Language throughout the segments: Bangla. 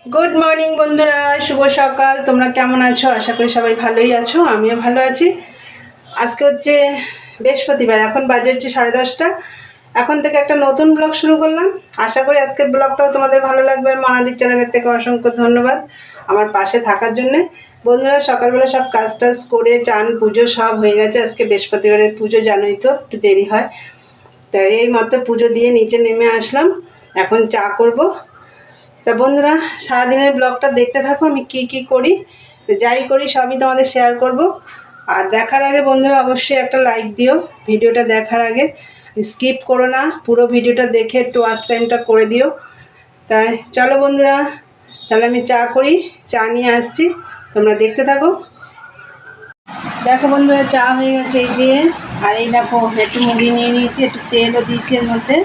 গুড মর্নিং বন্ধুরা, শুভ সকাল। তোমরা কেমন আছো? আশা করি সবাই ভালোই আছো, আমিও ভালো আছি। আজকে হচ্ছে বৃহস্পতিবার, এখন বাজে হচ্ছে 10:30। এখন থেকে একটা নতুন ব্লগ শুরু করলাম। আশা করি আজকের ব্লগটাও তোমাদের ভালো লাগবে। আর মানাদির চ্যানেলের থেকে অসংখ্য ধন্যবাদ আমার পাশে থাকার জন্যে। বন্ধুরা, সকালবেলা সব কাজ টাজ করে চান পুজো সব হয়ে গেছে। আজকে বৃহস্পতিবারের পুজো, জানোই তো একটু দেরি হয়। তাই এই মাত্র পুজো দিয়ে নিচে নেমে আসলাম, এখন চা করব। তা বন্ধুরা, সারাদিনের ব্লগটা দেখতে থাকো, আমি কি কি করি, যাই করি সবই তোমাদের শেয়ার করব। আর দেখার আগে বন্ধুরা অবশ্যই একটা লাইক দিও। ভিডিওটা দেখার আগে স্কিপ করো না, পুরো ভিডিওটা দেখে একটু ওয়াচ টাইমটা করে দিও। তাই চলো বন্ধুরা, তাহলে আমি চা করি, চা নিয়ে আসছি, তোমরা দেখতে থাকো। দেখো বন্ধুরা, চা হয়ে গেছে এই যে। আর এই দেখো একটু মুড়ি নিয়ে নিয়েছি, একটু তেলও দিয়েছি এর মধ্যে।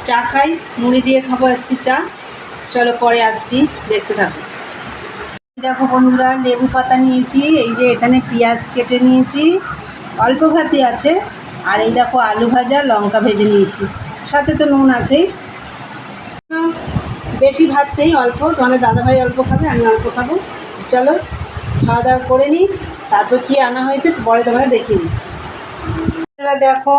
চা খাই, মুড়ি দিয়ে খাবো আজকে চা। চলো পরে আসছি, দেখতে থাকো। দেখো বন্ধুরা, লেবু পাতা নিয়েছি, এই যে এখানে পেঁয়াজ কেটে নিয়েছি, অল্প ভাতই আছে। আর এই দেখো আলু ভাজা, লঙ্কা ভেজে নিয়েছি, সাথে তো নুন আছেই। বেশি ভাত নেই, অল্প। তোমাদের দাদাভাই অল্প খাবে, আমি অল্প খাবো। চলো খাওয়া দাওয়া করে নিই, তারপর কি আনা হয়েছে পরে তোমাদের দেখিয়ে দিচ্ছি। দেখো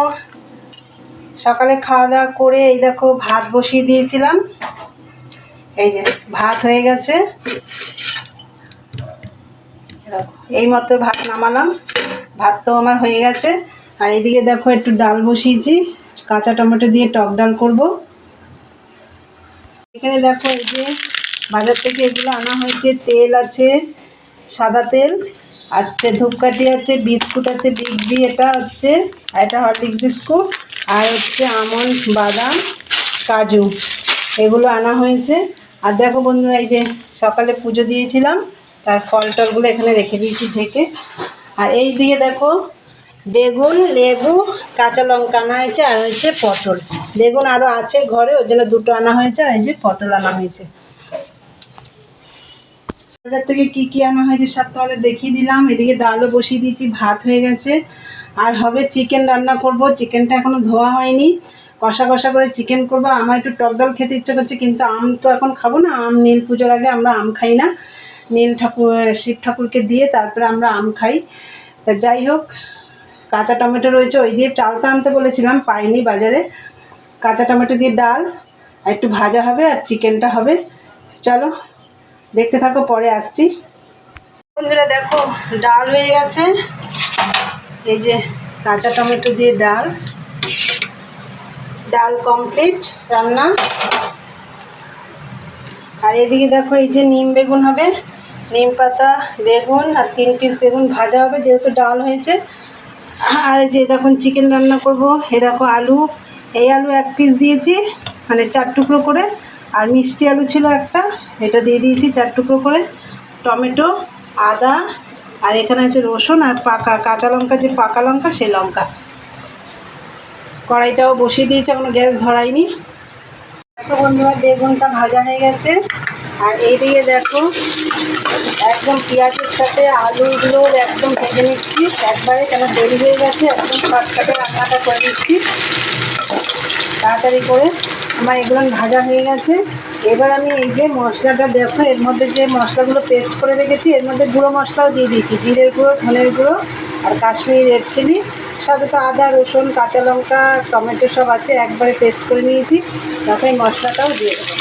সকালে খাওয়া দাওয়া করে এই দেখো ভাত বসিয়ে দিয়েছিলাম। এই যে ভাত হয়ে গেছে, দেখো এইমাত্র ভাত নামালাম, ভাত তো আমার হয়ে গেছে। আর এইদিকে দেখো একটু ডাল বসিয়েছি, কাঁচা টমেটো দিয়ে টক ডাল করব। এখানে দেখো এই যে বাজার থেকে এগুলো আনা হয়েছে, তেল আছে, সাদা তেল আছে, ধূপকাঠি আছে, বিস্কুট আছে, বিগ বি এটা হচ্ছে, আর এটা হরলিক্স বিস্কুট, আর হচ্ছে আমন্ড, বাদাম, কাজু, এগুলো আনা হয়েছে। আর দেখো বন্ধুরা, এই যে সকালে পুজো দিয়েছিলাম তার ফল টলগুলো এখানে রেখে দিয়েছি ঢেকে। আর এই দিকে দেখো বেগুন, লেবু, কাঁচা লঙ্কা আনা হয়েছে, আর হয়েছে পটল। বেগুন আরও আছে ঘরে, ওই জন্য দুটো আনা হয়েছে, আর এই যে পটল আনা হয়েছে। বাজার থেকে কী কী আনা হয়েছে সব তোমাদের দেখিয়ে দিলাম। এদিকে ডালও বসিয়ে দিয়েছি, ভাত হয়ে গেছে। আর হবে চিকেন রান্না করব, চিকেনটা এখনও ধোয়া হয়নি, কষা কষা করে চিকেন করব। আমার একটু টক ডাল খেতে ইচ্ছে করছে, কিন্তু আম তো এখন খাবো না, আম নীল পুজোর আগে আমরা আম খাই না। নীল ঠাকুর, শিব ঠাকুরকে দিয়ে তারপরে আমরা আম খাই। তা যাই হোক, কাঁচা টমেটো রয়েছে, ওই দিয়ে চালটা আনতে বলেছিলাম, পাইনি বাজারে। কাঁচা টমেটো দিয়ে ডাল আর একটু ভাজা হবে, আর চিকেনটা হবে। চলো দেখতে থাকো, পরে আসছি। বন্ধুরা দেখো ডাল হয়ে গেছে, এই যে কাঁচা টমেটো দিয়ে ডাল, ডাল কমপ্লিট রান্না। আর এদিকে দেখো এই যে নিম বেগুন হবে, নিম পাতা, বেগুন আর 3 পিস বেগুন ভাজা হবে যেহেতু ডাল হয়েছে। আর এই যে দেখুন চিকেন রান্না করব। এই দেখো আলু, এই আলু 1 পিস দিয়েছি, মানে 4 টুকরো করে। আর মিষ্টি আলু ছিল একটা, এটা দিয়ে দিয়েছি 4 টুকরো করে। টমেটো, আদা, আর এখানে আছে রসুন, আর পাকা কাঁচা লঙ্কা, যে পাকা লঙ্কা সেই লঙ্কা। কড়াইটাও বসিয়ে দিয়েছি, এখনো গ্যাস ধরাইনি। দেখো বন্ধুরা, বেগুনটা ভাজা হয়ে গেছে। আর এইদিকে দেখো একদম পেঁয়াজের সাথে আলুগুলো একদম ভেজে নিচ্ছি একবারে, কেন দেরি হয়ে গেছে, একদম শর্টকাটে রান্নাটা করে নিচ্ছি তাড়াতাড়ি করে। আমার এগুলো ভাজা হয়ে গেছে। এবার আমি এই যে মশলাটা দেখো, এর মধ্যে যে মশলাগুলো পেস্ট করে রেখেছি, এর মধ্যে গুঁড়ো মশলাও দিয়ে দিয়েছি, জিরের গুঁড়ো, ধনের গুঁড়ো, আর কাশ্মীরি রেড চিলি, সাথে তো আদা, রসুন, কাঁচা লঙ্কা, টমেটো সব আছে, একবারে পেস্ট করে নিয়েছি। তারপর এই মশলাটাও দিয়ে দেবো।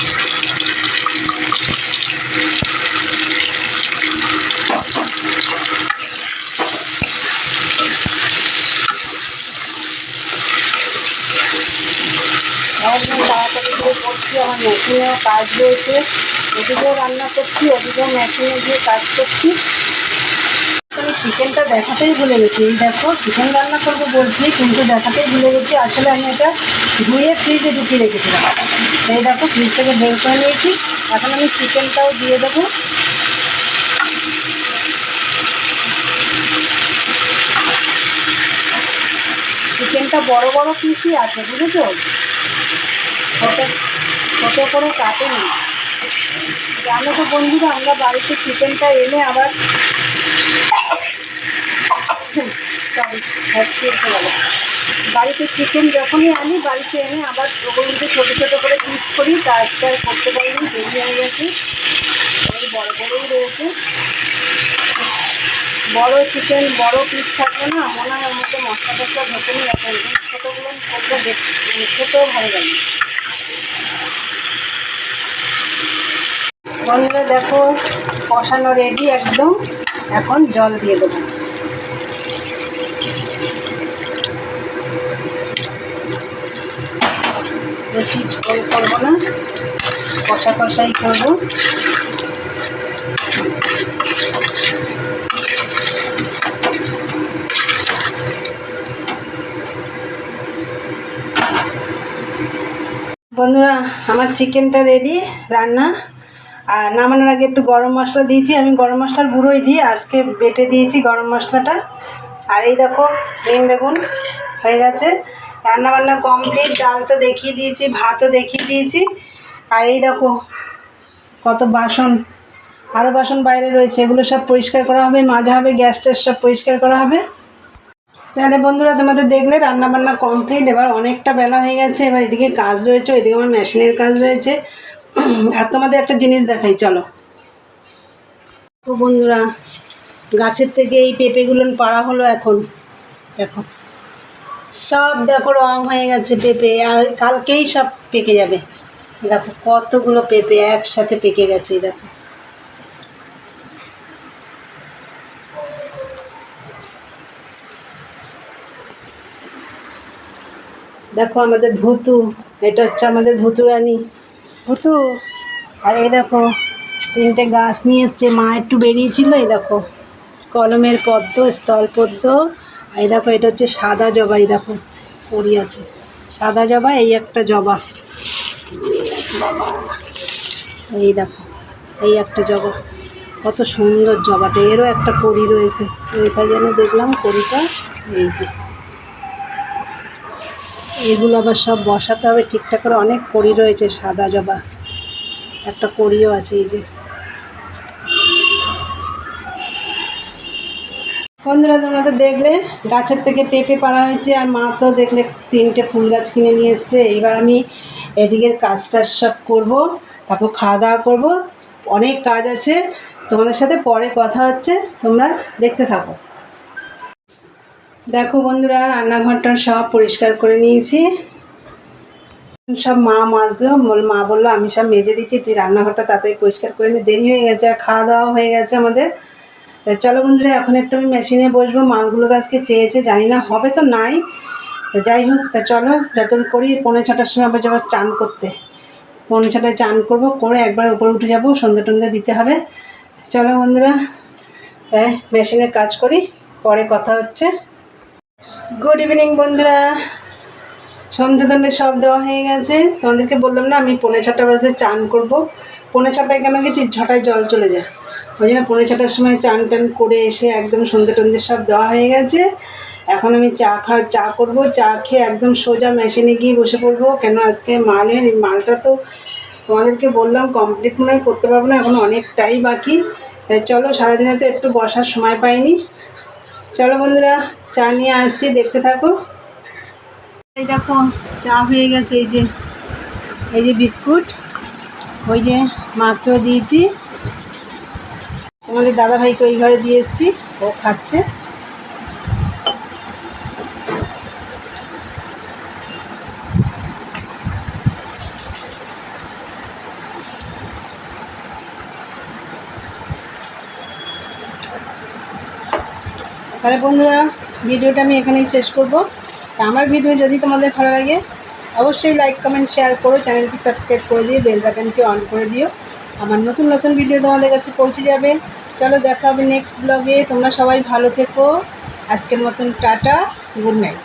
একদম তাড়াতাড়ি করে করছি, আমার মেশিনেও কাজ রয়েছে, এদিকেও রান্না করছি, ওদিকেও মেশিনে গিয়ে কাজ করছি। আমি চিকেনটা দেখাতেই ভুলে গেছি। এই দেখো চিকেন রান্না করবো বলছি, কিন্তু দেখাতেই ভুলে গেছি। আসলে আমি এটা ধুয়ে ফ্রিজে ঢুকিয়ে রেখেছিলাম, এই দেখো ফ্রিজ থেকে বের করে নিয়েছি। এখন আমি চিকেনটাও দিয়ে দেবো। চিকেনটা বড় বড় পিসই আছে, বুঝেছো, ছোটো ছোটো করে কাটেনি। জানো তো বন্ধুরা, আমরা বাড়িতে চিকেনটা এনে আবার সরি হ্যাপি গেল, বাড়িতে চিকেন যখনই আনি বাড়িতে এনে আবার ওগুলোকে ছোটো ছোটো করে পিস করি, তা আজকে আর করতে পারিনি, দেরি হয়ে গেছে। ওই বড় বড়ই রয়েছে, বড় চিকেন বড় পিস থাকবে না, মনে হয় ওর মধ্যে মশলা টশলা ঢোকেনি, এখন ছোটোগুলো করলে খেতেও ভালো লাগে। বন্ধুরা দেখো কষানো রেডি একদম, এখন জল দিয়ে দেবো। বেশি ঝোল করবো না, কষা কষাই করবো। বন্ধুরা আমার চিকেনটা রেডি রান্না, আর নামানোর আগে একটু গরম মশলা দিয়েছি, আমি গরম মশলার গুঁড়োই দিই, আজকে বেটে দিয়েছি গরম মশলাটা। আর এই দেখো ডিম বেগুন হয়ে গেছে, রান্নাবান্না কমপ্লিট, ডাল তো দেখিয়ে দিয়েছি, ভাতও দেখিয়ে দিয়েছি। আর এই দেখো কত বাসন, আরও বাসন বাইরে রয়েছে, এগুলো সব পরিষ্কার করা হবে, মাজা হবে, গ্যাস ট্যাস সব পরিষ্কার করা হবে। তাহলে বন্ধুরা তোমাদের দেখলে রান্নাবান্না কমপ্লিট, এবার অনেকটা বেলা হয়ে গেছে, এবার এদিকে কাজ রয়েছে, ওইদিকে আমার মেশিনের কাজ রয়েছে। আর তোমাদের একটা জিনিস দেখাই চলো। তো বন্ধুরা গাছের থেকে এই পেঁপেগুলো পাড়া হলো, এখন দেখো সব দেখো রং হয়ে গেছে পেঁপে, আর কালকেই সব পেকে যাবে। দেখো কতগুলো পেঁপে একসাথে পেকে গেছে, দেখো। দেখো আমাদের ভুতু, এটা হচ্ছে আমাদের ভুতু রানী, ভুতু। আর এই দেখো 3টে গাছ নিয়ে এসছে, মা একটু বেরিয়েছিল, এই দেখো কলমের পদ্ম, স্থল পদ্ম। এই দেখো এটা হচ্ছে সাদা জবা, এই দেখো কড়ি আছে, সাদা জবা, এই একটা জবা, এই দেখো এই একটা জবা, কত সুন্দর জবাটা, এরও একটা কড়ি রয়েছে, কোথায় যেন দেখলাম কড়িটা, এই যে এগুলো আবার সব বসাতে হবে ঠিকঠাক করে, অনেক কড়ি রয়েছে, সাদা জবা একটা কড়িও আছে, এই যে। বন্ধুরা তোমরা তো দেখলে গাছের থেকে পেঁপে পাড়া হয়েছে, আর মা তো দেখলে 3টে ফুল গাছ কিনে নিয়ে এসছে। এইবার আমি এদিকের কাজ টাজ সব করবো, তারপর খাওয়া দাওয়া করবো, অনেক কাজ আছে, তোমাদের সাথে পরে কথা হচ্ছে, তোমরা দেখতে থাকো। দেখো বন্ধুরা রান্নাঘরটা সব পরিষ্কার করে নিয়েছি, সব মা মাজলো, মা বললো আমি সব মেজে দিচ্ছি, তুই রান্নাঘরটা তাড়াতাড়ি পরিষ্কার করে নি, দেরি হয়ে গেছে, আর খাওয়া দাওয়া হয়ে গেছে আমাদের। তা চলো বন্ধুরা এখন একটু আমি মেশিনে বসবো, মালগুলো তো আজকে চেয়েছে, জানি না হবে তো নাই, যাই হোক। তা চলো যতক্ষণ করি, 5:45টার সময় আবার যাবো চান করতে, 5:45টায় চান করবো, করে একবার উপরে উঠে যাবো, সন্ধ্যে টন্ধে দিতে হবে। চলো বন্ধুরা তাই মেশিনে কাজ করি, পরে কথা হচ্ছে। গুড ইভিনিং বন্ধুরা, সন্ধ্যে টন্ধে সব দেওয়া হয়ে গেছে, তোমাদেরকে বললাম না আমি 5:45 বাজে চান করবো। 5:45টায় কেন গেছি, 6টায় জল চলে যায়, ওই জন্য 5:45টার সময় চান টান করে এসে একদম সন্ধ্যে টন্ধে সব দেওয়া হয়ে গেছে। এখন আমি চা করবো, চা খেয়ে একদম সোজা মেশিনে গিয়ে বসে পড়বো, কেন আজকে মালটা তো তোমাদেরকে বললাম কমপ্লিট মনে হয় করতে পারবো না, এখন অনেকটাই বাকি। তাই চলো, সারাদিনে তো একটু বসার সময় পাইনি। চলো বন্ধুরা চা নিয়ে আসছি, দেখতে থাকো। এই দেখো চা হয়ে গেছে, এই যে বিস্কুট, ওই যে মাকেও দিয়েছি, তোমাদের দাদাভাইকে ওই ঘরে দিয়ে এসেছি, ও খাচ্ছে। তাহলে বন্ধুরা ভিডিওটা আমি এখানেই শেষ করব। আমার ভিডিও যদি তোমাদের ভালো লাগে অবশ্যই লাইক কমেন্ট শেয়ার করো, চ্যানেলটি সাবস্ক্রাইব করে দিয়ে বেল বাটনটি অন করে দিও, আমার নতুন নতুন ভিডিও তোমাদের কাছে পৌঁছে যাবে। চলো দেখা হবে নেক্সট ব্লগে, তোমরা সবাই ভালো থেকো, আজকের মতন টাটা, গুড নাইট।